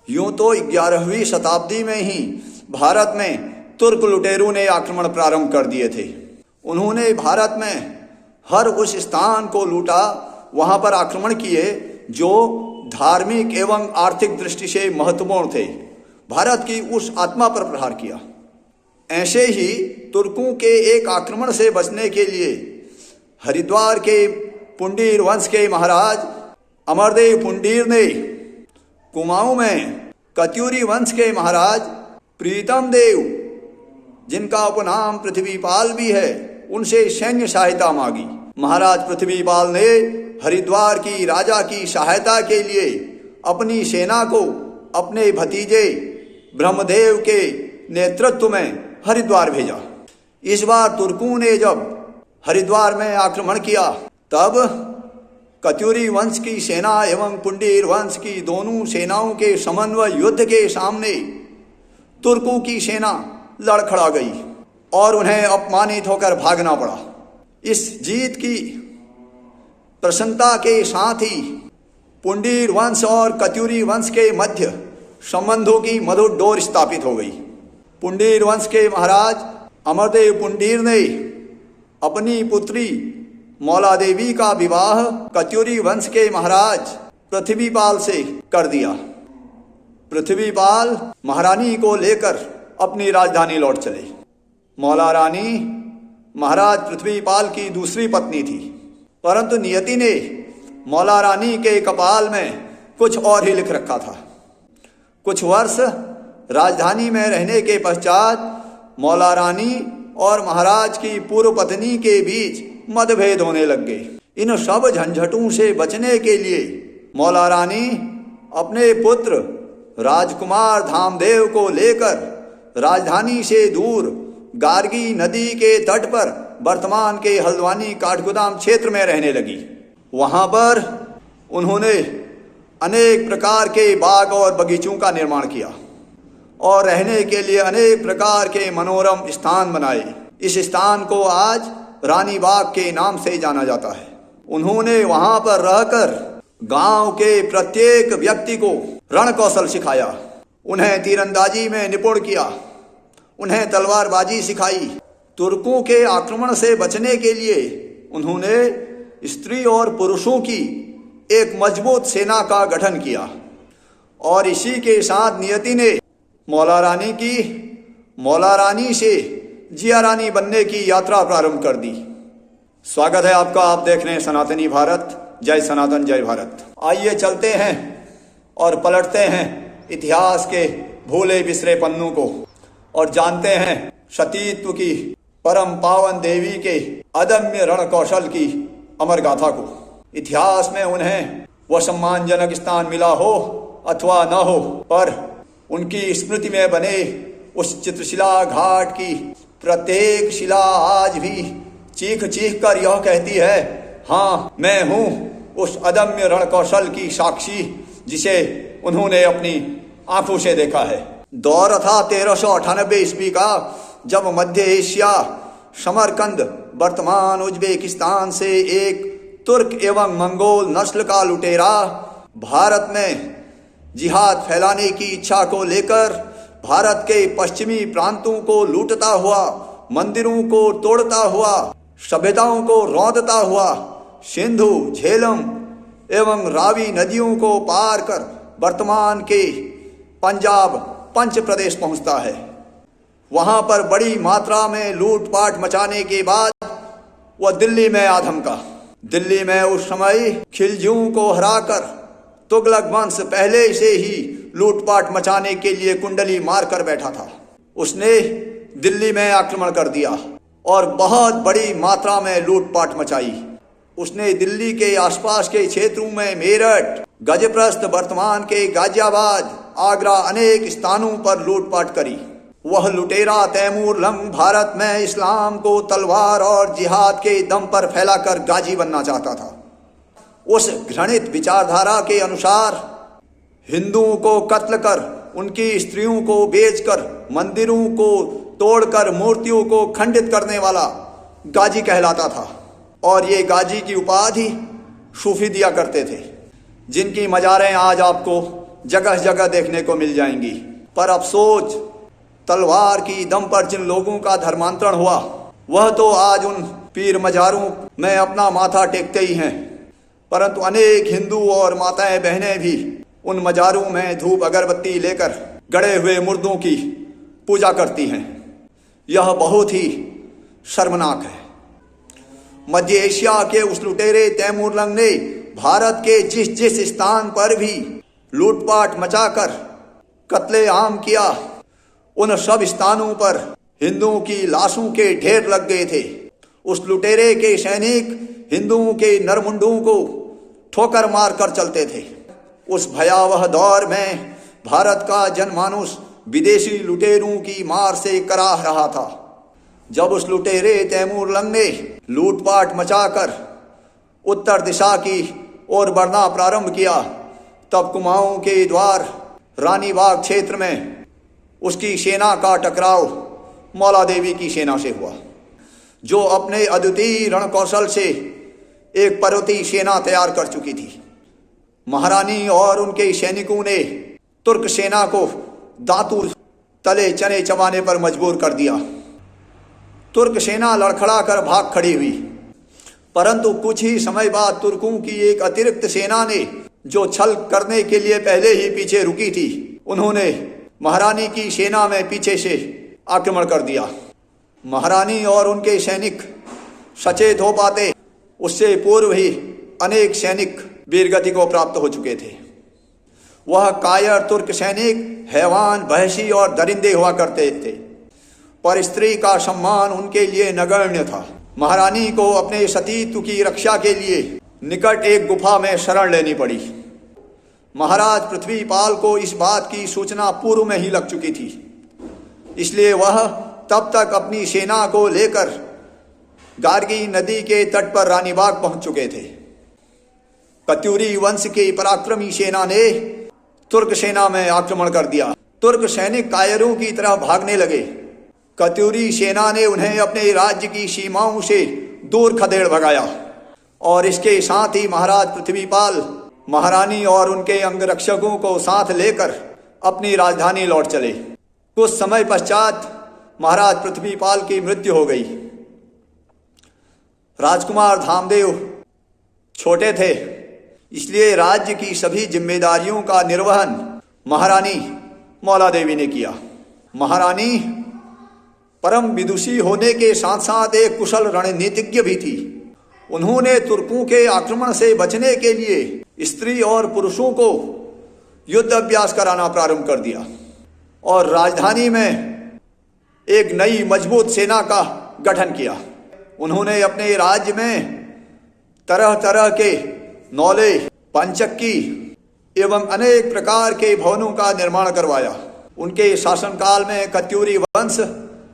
यूं तो 11वीं शताब्दी में ही भारत में तुर्क लुटेरों ने आक्रमण प्रारंभ कर दिए थे। उन्होंने भारत में हर उस स्थान को लूटा, वहां पर आक्रमण किए जो धार्मिक एवं आर्थिक दृष्टि से महत्वपूर्ण थे। भारत की उस आत्मा पर प्रहार किया। ऐसे ही तुर्कों के एक आक्रमण से बचने के लिए हरिद्वार के पुंडीर वंश के महाराज अमरदेव पुंडीर ने कुमाऊं में कत्यूरी वंश के महाराज प्रीतम देव, जिनका उपनाम पृथ्वीपाल भी है, उनसे सैन्य सहायता मांगी। महाराज पृथ्वीपाल ने हरिद्वार की राजा की सहायता के लिए अपनी सेना को अपने भतीजे ब्रह्मदेव के नेतृत्व में हरिद्वार भेजा। इस बार तुर्कों ने जब हरिद्वार में आक्रमण किया, तब कत्यूरी वंश की सेना एवं पुंडीर वंश की दोनों सेनाओं के समन्वय युद्ध के सामने तुर्कों की सेना लड़खड़ा गई और उन्हें अपमानित होकर भागना पड़ा। इस जीत की प्रसन्नता के साथ ही पुंडीर वंश और कत्यूरी वंश के मध्य संबंधों की मधुर डोर स्थापित हो गई। पुंडीर वंश के महाराज अमरदेव पुंडीर ने अपनी पुत्री मौला देवी का विवाह कत्यूरी वंश के महाराज पृथ्वीपाल से कर दिया। पृथ्वीपाल महारानी को लेकर अपनी राजधानी लौट चले। मौला रानी महाराज पृथ्वीपाल की दूसरी पत्नी थी, परंतु नियति ने मौला रानी के कपाल में कुछ और ही लिख रखा था। कुछ वर्ष राजधानी में रहने के पश्चात मौला रानी और महाराज की पूर्व पत्नी के बीच मतभेद होने लग गए। इन सब झंझटों से बचने के लिए मौला रानी अपने पुत्र राजकुमार धामदेव को लेकर राजधानी से दूर गार्गी नदी के तट पर वर्तमान के हल्द्वानी काठगोदाम क्षेत्र में रहने लगी। वहां पर उन्होंने अनेक प्रकार के बाग और बगीचों का निर्माण किया और रहने के लिए अनेक प्रकार के मनोरम स्थान बनाए। इस स्थान को आज रानी बाग के नाम से जाना जाता है। उन्होंने वहां पर रहकर गांव के प्रत्येक व्यक्ति को रण कौशल सिखाया, उन्हें तीरंदाजी में निपुण किया, उन्हें तलवारबाजी सिखाई। तुर्कों के आक्रमण से बचने के लिए उन्होंने स्त्री और पुरुषों की एक मजबूत सेना का गठन किया और इसी के साथ नियति ने मौला रानी से जिया रानी बनने की यात्रा प्रारंभ कर दी। स्वागत है आपका, आप देख रहे हैं सनातनी भारत। जय सनातन, जय भारत। आइए चलते हैं और पलटते हैं इतिहास के भूले बिसरे पन्नों को और जानते हैं सतीत्व की परम पावन देवी के अदम्य रण कौशल की अमर गाथा को। इतिहास में उन्हें वह सम्मानजनक स्थान मिला हो अथवा न हो, पर उनकी स्मृति में बने उस चित्रशिला घाट की प्रत्येक शिला आज भी चीख चीख कर यह कहती है, हाँ मैं हूं उस अदम्य रण कौशल की साक्षी जिसे उन्होंने अपनी आंखों से देखा है। दौर था 1398 ईस्वी का, जब मध्य एशिया समरकंद वर्तमान उज्बेकिस्तान से एक तुर्क एवं मंगोल नस्ल का लुटेरा भारत में जिहाद फैलाने की इच्छा को लेकर भारत के पश्चिमी प्रांतों को लूटता हुआ, मंदिरों को तोड़ता हुआ, सभ्यताओं को रौंदता हुआ सिंधु, झेलम एवं रावी नदियों को पार कर वर्तमान के पंजाब पंच प्रदेश पहुंचता है। वहां पर बड़ी मात्रा में लूटपाट मचाने के बाद वह दिल्ली में आ धमका। दिल्ली में उस समय खिलजियों को हराकर तुगलक वंश पहले से ही लूटपाट मचाने के लिए कुंडली मार कर बैठा था। उसने दिल्ली में आक्रमण कर दिया और बहुत बड़ी मात्रा में लूटपाट मचाई। उसने दिल्ली के आसपास के क्षेत्रों में मेरठ, गजप्रस्थ वर्तमान के गाजियाबाद, आगरा अनेक स्थानों पर लूटपाट करी। वह लुटेरा तैमूर लंग भारत में इस्लाम को तलवार और जिहाद के दम पर फैलाकर गाजी बनना चाहता था। उस घृणित विचारधारा के अनुसार हिंदुओं को कत्ल कर, उनकी स्त्रियों को बेचकर, मंदिरों को तोड़कर मूर्तियों को खंडित करने वाला गाजी कहलाता था और ये गाजी की उपाधि सूफी दिया करते थे, जिनकी मज़ारें आज आपको जगह जगह देखने को मिल जाएंगी। पर अफसोस, तलवार की दम पर जिन लोगों का धर्मांतरण हुआ वह तो आज उन पीर मजारों में अपना माथा टेकते ही हैं, परंतु अनेक हिंदू और माताएं बहनें भी उन मजारों में धूप अगरबत्ती लेकर गड़े हुए मुर्दों की पूजा करती हैं। यह बहुत ही शर्मनाक है। मध्य एशिया के उस लुटेरे तैमूरलंग ने भारत के जिस जिस स्थान पर भी लूटपाट मचाकर कत्लेआम किया, उन सब स्थानों पर हिंदुओं की लाशों के ढेर लग गए थे। उस लुटेरे के सैनिक हिंदुओं के नरमुंडों को ठोकर मार कर चलते थे। उस भयावह दौर में भारत का जनमानुस विदेशी लुटेरों की मार से कराह रहा था। जब उस लुटेरे तैमूरलंग ने लूटपाट मचाकर उत्तर दिशा की ओर बढ़ना प्रारंभ किया, तब कुमाऊं के द्वार रानीबाग क्षेत्र में उसकी सेना का टकराव मौला देवी की सेना से हुआ, जो अपने अद्वितीय रणकौशल से एक पर्वतीय सेना तैयार कर चुकी थी। महारानी और उनके सैनिकों ने तुर्क सेना को दांतू तले चने चबाने पर मजबूर कर दिया। तुर्क सेना लड़खड़ा कर भाग खड़ी हुई, परंतु कुछ ही समय बाद तुर्कों की एक अतिरिक्त सेना ने, जो छल करने के लिए पहले ही पीछे रुकी थी, उन्होंने महारानी की सेना में पीछे से आक्रमण कर दिया। महारानी और उनके सैनिक सचेत हो पाते उससे पूर्व ही अनेक सैनिक वीरगति को प्राप्त हो चुके थे। वह कायर तुर्क सैनिक हैवान, वहशी और दरिंदे हुआ करते थे, पर स्त्री का सम्मान उनके लिए नगण्य था। महारानी को अपने सतीत्व की रक्षा के लिए निकट एक गुफा में शरण लेनी पड़ी। महाराज पृथ्वीपाल को इस बात की सूचना पूर्व में ही लग चुकी थी, इसलिए वह तब तक अपनी सेना को लेकर गार्गी नदी के तट पर रानीबाग पहुंच चुके थे। कत्यूरी वंश की पराक्रमी सेना ने तुर्क सेना में आक्रमण कर दिया। तुर्क सैनिक कायरों की तरह भागने लगे। कत्यूरी सेना ने उन्हें अपने राज्य की सीमाओं से दूर खदेड़ भगाया और इसके साथ ही महाराज पृथ्वीपाल महारानी और उनके अंगरक्षकों को साथ लेकर अपनी राजधानी लौट चले। कुछ समय पश्चात महाराज पृथ्वीपाल की मृत्यु हो गई। राजकुमार धामदेव छोटे थे, इसलिए राज्य की सभी जिम्मेदारियों का निर्वहन महारानी मौला देवी ने किया। महारानी परम विदुषी होने के साथ साथ एक कुशल रणनीतिज्ञ भी थी। उन्होंने तुर्कों के आक्रमण से बचने के लिए स्त्री और पुरुषों को युद्ध अभ्यास कराना प्रारंभ कर दिया और राजधानी में एक नई मजबूत सेना का गठन किया। उन्होंने अपने राज्य में तरह तरह के नौले, पंचक्की एवं अनेक प्रकार के भवनों का निर्माण करवाया। उनके शासनकाल में कत्यूरी वंश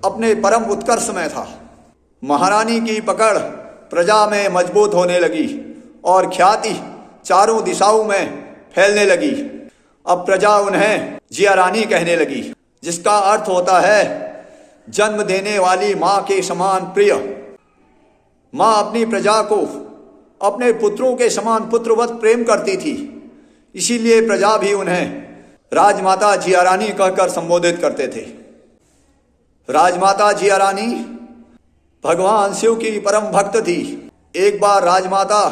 अपने परम उत्कर्ष में था। महारानी की पकड़ प्रजा में मजबूत होने लगी और ख्याति चारों दिशाओं में फैलने लगी। अब प्रजा उन्हें जिया रानी कहने लगी, जिसका अर्थ होता है जन्म देने वाली माँ के समान प्रिय। माँ अपनी प्रजा को अपने पुत्रों के समान पुत्रवत प्रेम करती थी, इसीलिए प्रजा भी उन्हें राजमाता जिया रानी कहकर संबोधित करते थे। राजमाता जिया रानी भगवान शिव की परम भक्त थी। एक बार राजमाता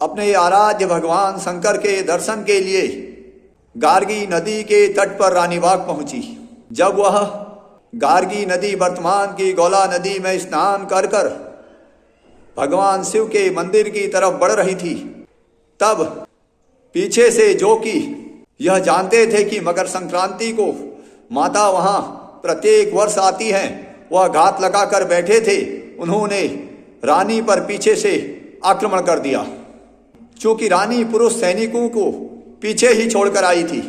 अपने आराध्य भगवान शंकर के दर्शन के लिए गार्गी नदी के तट पर रानीबाग पहुंची। जब वह गार्गी नदी वर्तमान की गौला नदी में स्नान कर कर भगवान शिव के मंदिर की तरफ बढ़ रही थी, तब पीछे से, जो कि यह जानते थे कि मकर संक्रांति को माता वहां प्रत्येक वर्ष आती हैं, वह घात लगाकर बैठे थे। उन्होंने रानी पर पीछे से आक्रमण कर दिया। चूंकि रानी पुरुष सैनिकों को पीछे ही छोड़कर आई थी,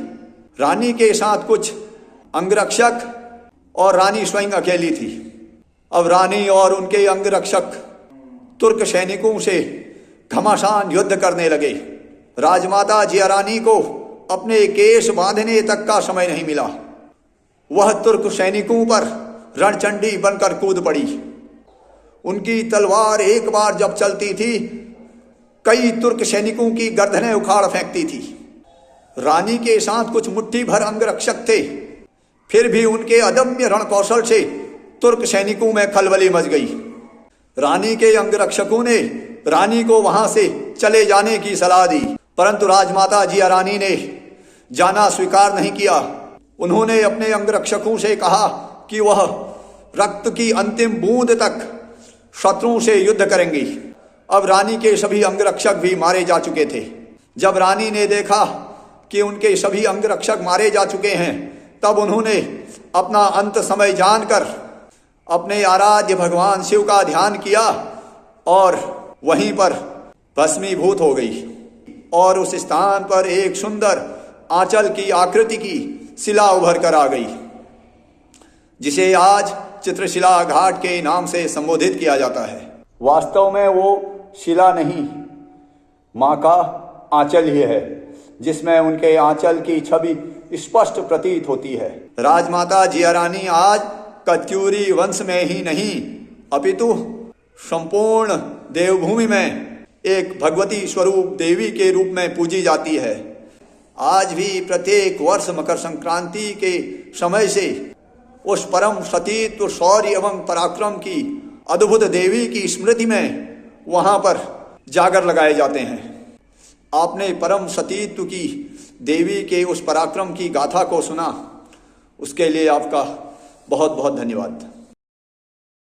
रानी के साथ कुछ अंगरक्षक और रानी स्वयं अकेली थी। अब रानी और उनके अंगरक्षक तुर्क सैनिकों से घमासान युद्ध करने लगे। राजमाता जिया रानी को अपने केश बांधने तक का समय नहीं मिला। वह तुर्क सैनिकों पर रणचंडी बनकर कूद पड़ी। उनकी तलवार एक बार जब चलती थी, कई तुर्क सैनिकों की गर्दनें उखाड़ फेंकती थी। रानी के साथ कुछ मुट्ठी भर अंगरक्षक थे, फिर भी उनके अदम्य रणकौशल से तुर्क सैनिकों में खलबली मच गई। रानी के अंगरक्षकों ने रानी को वहां से चले जाने की सलाह दी, परंतु राजमाता जिया रानी ने जाना स्वीकार नहीं किया। उन्होंने अपने अंगरक्षकों से कहा कि वह रक्त की अंतिम बूंद तक शत्रुओं से युद्ध करेंगी। अब रानी के सभी अंगरक्षक भी मारे जा चुके थे। जब रानी ने देखा कि उनके सभी अंगरक्षक मारे जा चुके हैं, तब उन्होंने अपना अंत समय जानकर अपने आराध्य भगवान शिव का ध्यान किया और वहीं पर भस्मीभूत हो गई और उस स्थान पर एक सुंदर आंचल की आकृति की शिला उभर कर आ गई, जिसे आज चित्रशिला घाट के नाम से संबोधित किया जाता है। वास्तव में वो शिला नहीं, माँ का आंचल ही है, जिसमें उनके आंचल की छवि स्पष्ट प्रतीत होती है। राजमाता जिया रानी आज कत्यूरी वंश में ही नहीं, अपितु संपूर्ण देवभूमि में एक भगवती स्वरूप देवी के रूप में पूजी जाती है। आज भी प्रत्येक वर्ष मकर संक्रांति के समय से उस परम सतीत्व, शौर्य एवं पराक्रम की अद्भुत देवी की स्मृति में वहां पर जागर लगाए जाते हैं। आपने परम सतीत्व की देवी के उस पराक्रम की गाथा को सुना, उसके लिए आपका बहुत बहुत धन्यवाद।